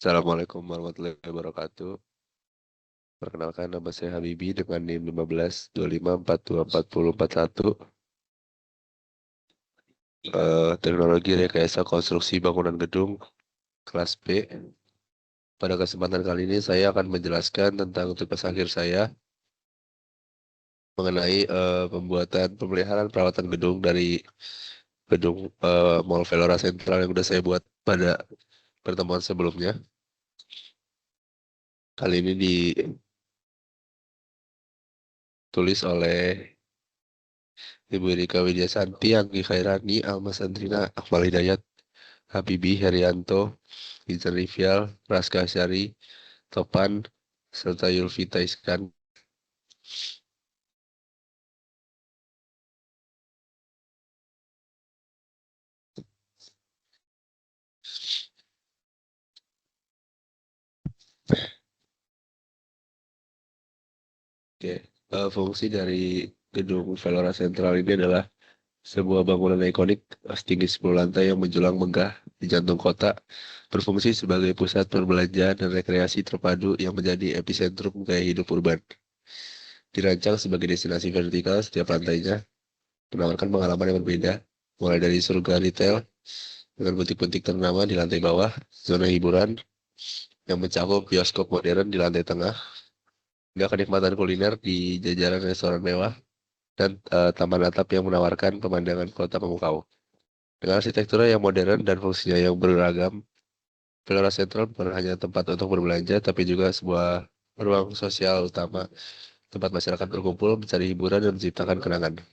Assalamualaikum warahmatullahi wabarakatuh. Perkenalkan nama saya Habibi dengan NIM 1525424041. Teknologi rekayasa konstruksi bangunan gedung kelas B. Pada kesempatan kali ini saya akan menjelaskan tentang tugas akhir saya mengenai pembuatan pemeliharaan perawatan gedung dari gedung Mall Velora Central yang sudah saya buat pada pertemuan sebelumnya. Kali ini ditulis oleh Ibu Rika Widyasanti, Anggi Khairani, Alma Sandrina, Akmal Hidayat, Habibie Herianto, Izan Rivial, Raska Asyari, Topan, serta Yulvita Iskan. Oke, fungsi dari gedung Velora Central ini adalah sebuah bangunan ikonik setinggi 10 lantai yang menjulang megah di jantung kota, berfungsi sebagai pusat perbelanjaan dan rekreasi terpadu yang menjadi epicentrum gaya hidup urban. Dirancang sebagai destinasi vertikal, setiap lantainya menawarkan pengalaman yang berbeda, mulai dari surga retail dengan butik-butik ternama di lantai bawah, zona hiburan yang mencakup bioskop modern di lantai tengah, hingga kenikmatan kuliner di jajaran restoran mewah, dan taman atap yang menawarkan pemandangan kota memukau. Dengan arsitektur yang modern dan fungsinya yang beragam, Velora Central bukan hanya tempat untuk berbelanja, tapi juga sebuah ruang sosial utama, tempat masyarakat berkumpul, mencari hiburan, dan menciptakan kenangan.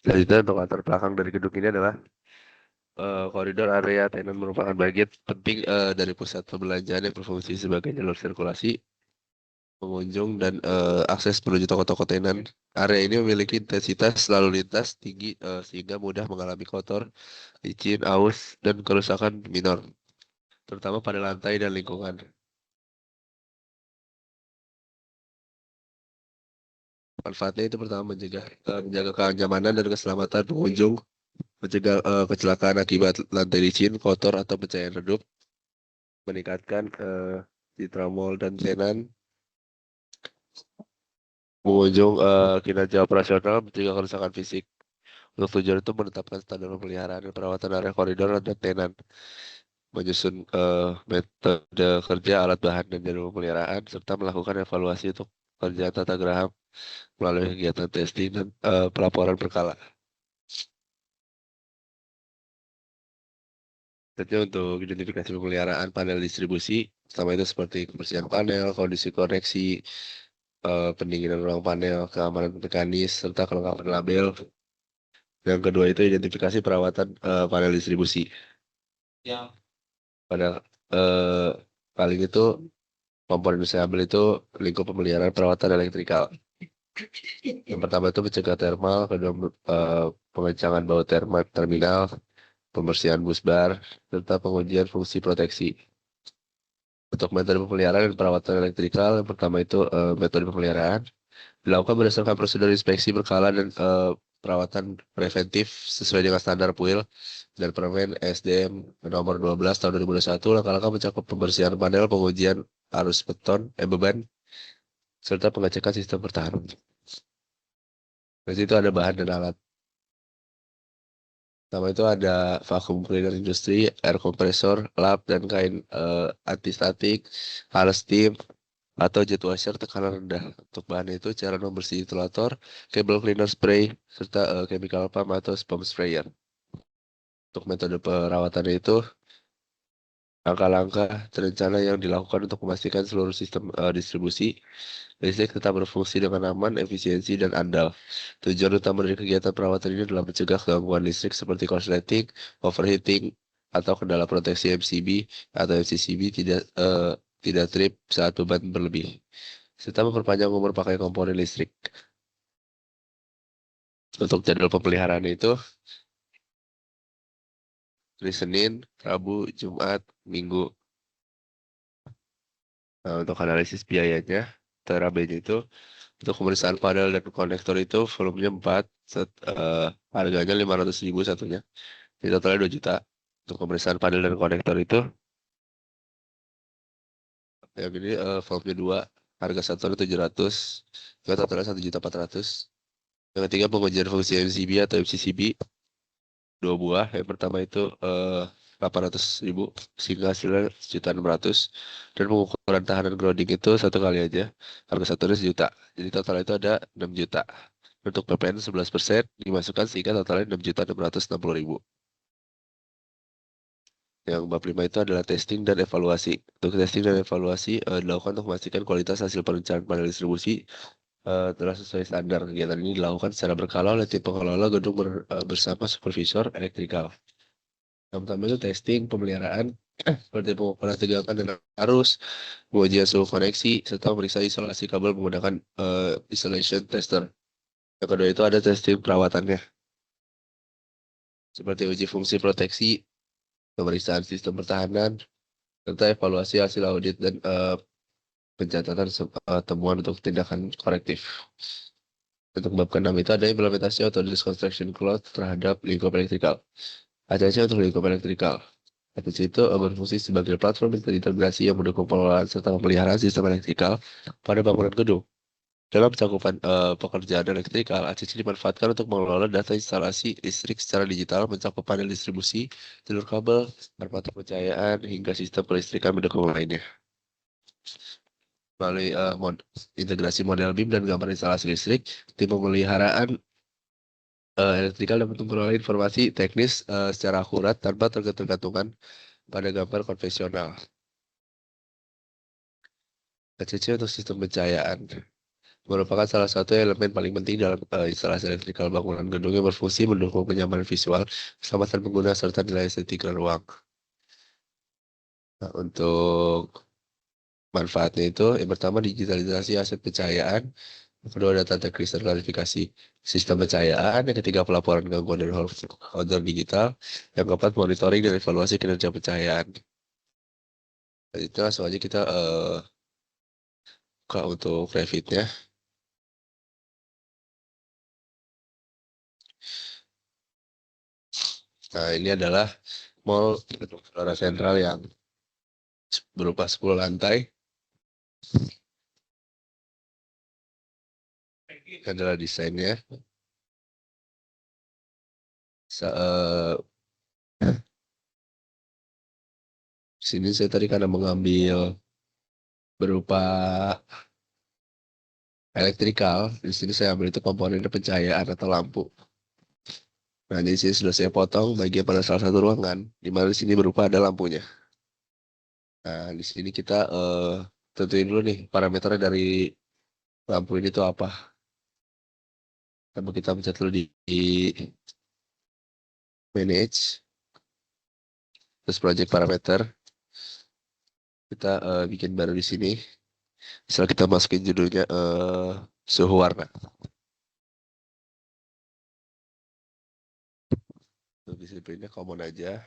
Selanjutnya untuk latar belakang dari gedung ini adalah koridor area tenan merupakan bagian penting dari pusat perbelanjaan yang berfungsi sebagai jalur sirkulasi pengunjung dan akses menuju toko-toko tenan. Area ini memiliki intensitas lalu lintas tinggi sehingga mudah mengalami kotor, licin, aus, dan kerusakan minor, terutama pada lantai dan lingkungan. Manfaatnya itu pertama menjaga kenyamanan dan keselamatan pengunjung, mencegah kecelakaan akibat lantai licin, kotor, atau pencahayaan redup, meningkatkan citra mall dan tenan, mengunjung kinerja operasional, mencegah kerusakan fisik. Untuk tujuan itu menetapkan standar pemeliharaan dan perawatan area koridor dan tenan, menyusun metode kerja, alat bahan, dan jadwal pemeliharaan, serta melakukan evaluasi untuk kerjaan tata geraham melalui kegiatan testing dan pelaporan berkala. Tentunya untuk identifikasi pemeliharaan panel distribusi, pertama itu seperti kebersihan panel, kondisi koneksi, pendinginan ruang panel, keamanan mekanis, serta kelengkapan label. Yang kedua itu identifikasi perawatan panel distribusi. Pada eh, paling itu komponen disable itu lingkup pemeliharaan perawatan elektrikal. Yang pertama itu mencegah thermal, kedua pengencangan bau terminal, pembersihan bus bar, serta pengujian fungsi proteksi. Untuk metode pemeliharaan dan perawatan elektrikal, yang pertama itu metode pemeliharaan dilakukan berdasarkan prosedur inspeksi berkala dan perawatan preventif sesuai dengan standar PUIL dan Permen SDM nomor 12 tahun 2021. Langkah-langkah mencakup pembersihan panel, pengujian arus beban, serta pengecekan sistem pertahanan. Di situ ada bahan dan alat. Pertama itu ada vacuum cleaner industri, air compressor, lap, dan kain antistatik, alat steam, atau jet washer tekanan rendah. Untuk bahan itu cairan membersih insulator, cable cleaner spray, serta chemical pump atau foam sprayer. Untuk metode perawatan itu, langkah-langkah terencana yang dilakukan untuk memastikan seluruh sistem distribusi listrik tetap berfungsi dengan aman, efisiensi, dan andal. Tujuan utama dari kegiatan perawatan ini adalah mencegah gangguan listrik seperti korsleting, overheating, atau kendala proteksi MCB atau MCCB tidak trip saat beban berlebih, serta memperpanjang umur pakai komponen listrik. Untuk jadwal pemeliharaan itu, dari Senin, Rabu, Jumat, Minggu. Nah, untuk analisis biayanya, TRAB-nya itu, untuk pemeriksaan panel dan konektor itu volumenya 4, Harganya 500.000 satunya. Jadi totalnya 2 juta. Untuk pemeriksaan panel dan konektor itu, yang ini valve-nya 2, harga satunya 700, yang totalnya 1.400.000. Yang ketiga pengujian fungsi MCB atau MCCB, 2 buah. Yang pertama itu 800.000, sehingga hasilnya 1.600.000. Dan pengukuran tahanan grounding itu satu kali aja, harga satunya 1 juta. Jadi total itu ada 6 juta. Untuk PPN 11% dimasukkan sehingga totalnya 6.660.000. Yang bab 5 itu adalah testing dan evaluasi. Untuk testing dan evaluasi dilakukan untuk memastikan kualitas hasil perencanaan panel distribusi telah sesuai standar. Kegiatan ini dilakukan secara berkala oleh tim pengelola gedung bersama supervisor elektrikal. Yang pertama itu testing pemeliharaan seperti pengukuran tegangan dan arus, pengujian suhu koneksi, serta memeriksa isolasi kabel menggunakan isolation tester. Yang kedua itu ada testing perawatannya, seperti uji fungsi proteksi, pemeriksaan sistem pertahanan, serta evaluasi hasil audit dan pencatatan temuan untuk tindakan korektif. Untuk bab ke-6 itu ada implementasi Autonomous Construction Cloud terhadap lingkup elektrikal. ACC untuk lingkup elektrikal. ACC itu berfungsi sebagai platform integrasi yang mendukung pengelolaan serta pemeliharaan sistem elektrikal pada bangunan gedung. Dalam cakupan pekerjaan elektrikal, ACC dimanfaatkan untuk mengelola data instalasi listrik secara digital, mencakup panel distribusi, jalur kabel, armata pencahayaan, hingga sistem kelistrikan mendukung lainnya. Melalui integrasi model BIM dan gambar instalasi listrik, tim pemeliharaan elektrikal dapat memperoleh informasi teknis secara akurat tanpa tergantungan pada gambar konvensional. ACC untuk sistem pencahayaan merupakan salah satu elemen paling penting dalam instalasi elektrikal bangunan gedung yang berfungsi mendukung kenyamanan visual, keselamatan pengguna, serta nilai estetika ruang. Nah, untuk manfaatnya itu, yang pertama digitalisasi aset pencahayaan, yang kedua data teknis dan klarifikasi sistem pencahayaan, yang ketiga pelaporan gangguan dan order digital, yang keempat monitoring dan evaluasi kinerja pencahayaan. Dan itu langsung aja kita buka untuk Revit-nya. Nah, ini adalah mall Gelora Sentral yang berupa 10 lantai. Ini adalah desainnya. Sini saya tadi karena mengambil berupa elektrikal, di sini saya ambil itu komponen pencahayaan atau lampu. Nah, di sini sudah saya potong bagian pada salah satu ruangan, di mana di sini berupa ada lampunya. Nah, di sini kita tentuin dulu nih parameternya dari lampu ini tuh apa. Coba kita pencet dulu di manage, terus project parameter. Kita bikin baru di sini. Setelah kita masukin judulnya suhu warna. Untuk disiplinnya common aja.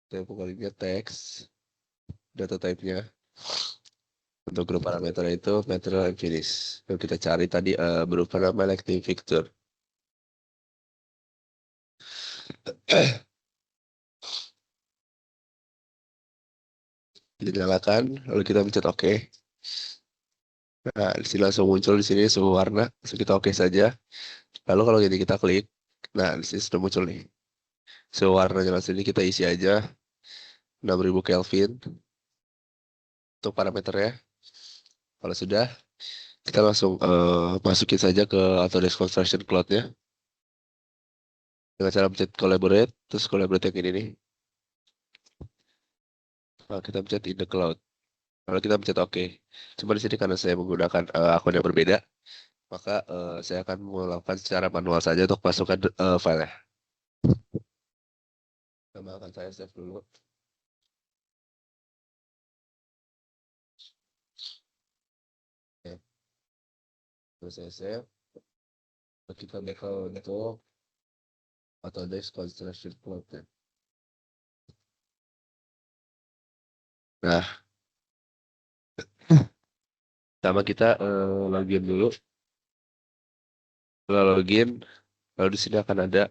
Tempo kalinya teks, data type-nya. Untuk grup parameter itu material and finish. Yang kita cari tadi berupa nama elective fixture. Dinyalakan, lalu kita pencet OK. Nah, di sini langsung muncul di sini suhu warna. Langsung kita OK saja. Lalu kalau ini kita klik, nah di sini sudah muncul nih. Suhu warnanya langsung ini kita isi aja 6000 Kelvin untuk parameternya. Kalau sudah, kita langsung masukin saja ke Autodesk Construction Cloud-nya. Dengan cara pencet collaborate, terus collaborate yang ini nih. Nah, kita pencet in the cloud. Lalu kita pencet OK. Cuma di sini karena saya menggunakan akun yang berbeda, maka saya akan melakukan secara manual saja untuk masukkan file-nya. Nama akan saya save dulu. Oke. Terus saya save. Kita bakal untuk Autodesk Construction Cloud. Nah, sama kita login dulu Setelah login, lalu di sini akan ada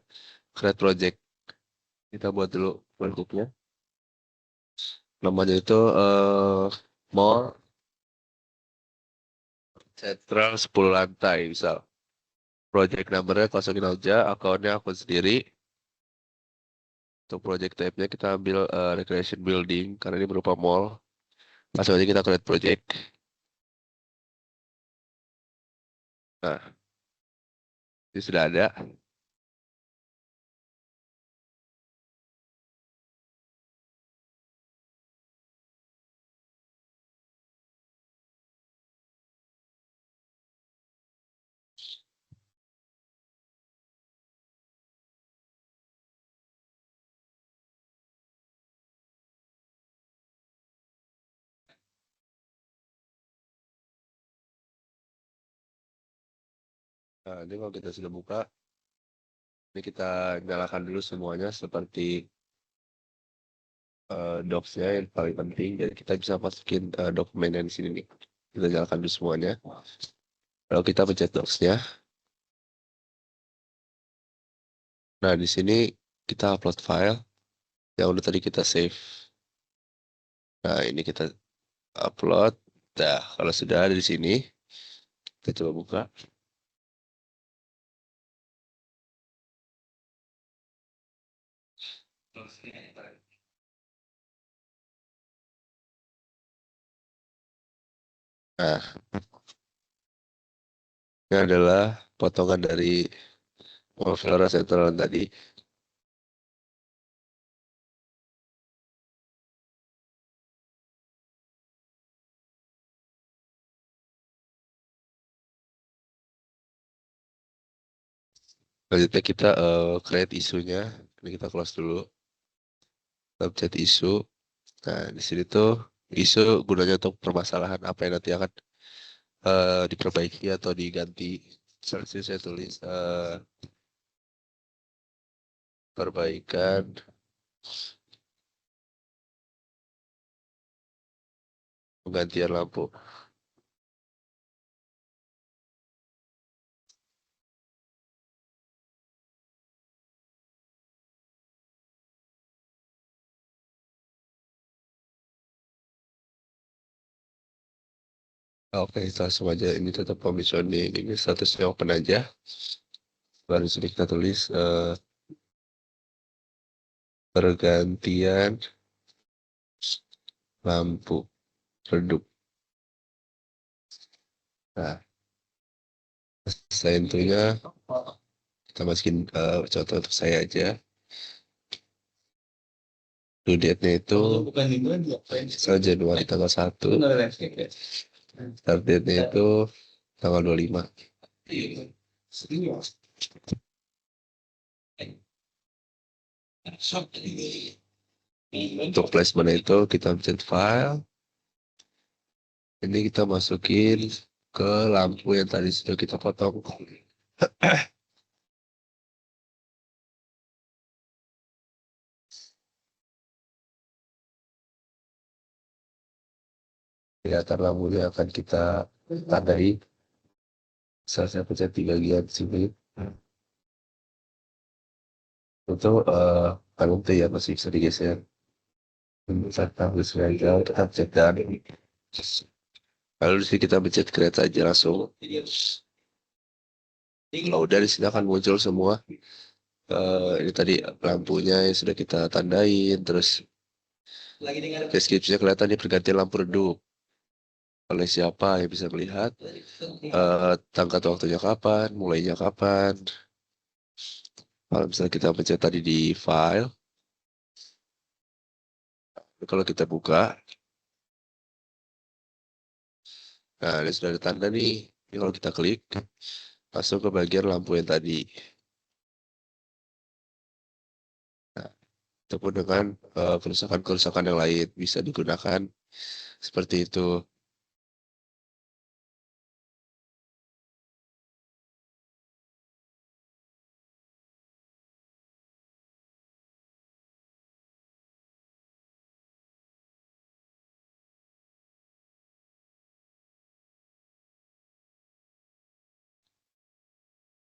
create project. Kita buat dulu projectnya. Namanya itu Mall Central 10 lantai, misal. Project numbernya kosongin aja, akunnya akun sendiri. Untuk project type-nya kita ambil recreation building, karena ini berupa mall. Langsung aja kita create project. Nah, ini sudah ada. Nah, ini kalau kita sudah buka, ini kita nyalakan dulu semuanya seperti docs-nya yang paling penting. Jadi kita bisa masukin dokumennya di sini nih. Kita nyalakan dulu semuanya. Lalu kita pencet docs-nya. Nah, di sini kita upload file yang udah tadi kita save. Nah, ini kita upload. Nah, kalau sudah ada di sini, kita coba buka. Nah, ini adalah potongan dari Flora Central tadi. Selanjutnya kita create isunya. Ini kita close dulu. Kita pencet isu. Nah, di sini tuh isu gunanya untuk permasalahan apa yang nanti akan diperbaiki atau diganti. Selanjutnya saya tulis perbaikan penggantian lampu. Oke, kita langsung aja ini tetap commissioning. Ini statusnya open aja. Baru sini kita tulis pergantian lampu redup. Nah, saya intinya kita masukin contoh untuk saya aja. Due date-nya itu misal Januari tanggal 1. Start date-nya itu tanggal 25. Untuk placement itu kita pencet file. Ini kita masukin ke lampu yang tadi sudah kita potong. Kelihatan lampunya akan kita tandai. Saya pencet di bagian sini. Itu kan itu ya masih bisa digeser. Saat tahu sengaja kita pencet dan lalu di sini kita pencet create aja langsung. Kalau udah di sini akan muncul semua. Ini tadi lampunya yang sudah kita tandain, terus deskripsinya kelihatan di pergantian lampu redup. Oleh siapa yang bisa melihat tanggal waktunya kapan, mulainya kapan. Kalau misalnya kita pencet tadi di file, kalau kita buka, nah ini sudah ada tanda nih. Ini kalau kita klik, langsung ke bagian lampu yang tadi. Nah, ataupun dengan kerusakan-kerusakan yang lain bisa digunakan seperti itu.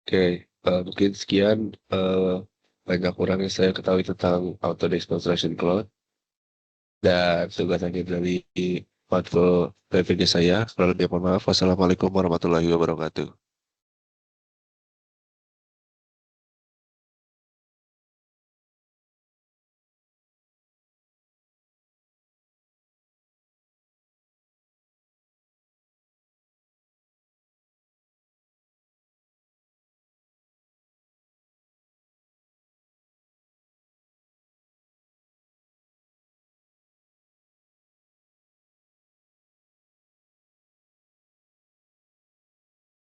Oke, mungkin sekian banyak kurang yang saya ketahui tentang Autodesk Construction Cloud dan tugas akhir dari matkul reviewnya saya. Kalau lebih mohon maaf. Wassalamualaikum warahmatullahi wabarakatuh.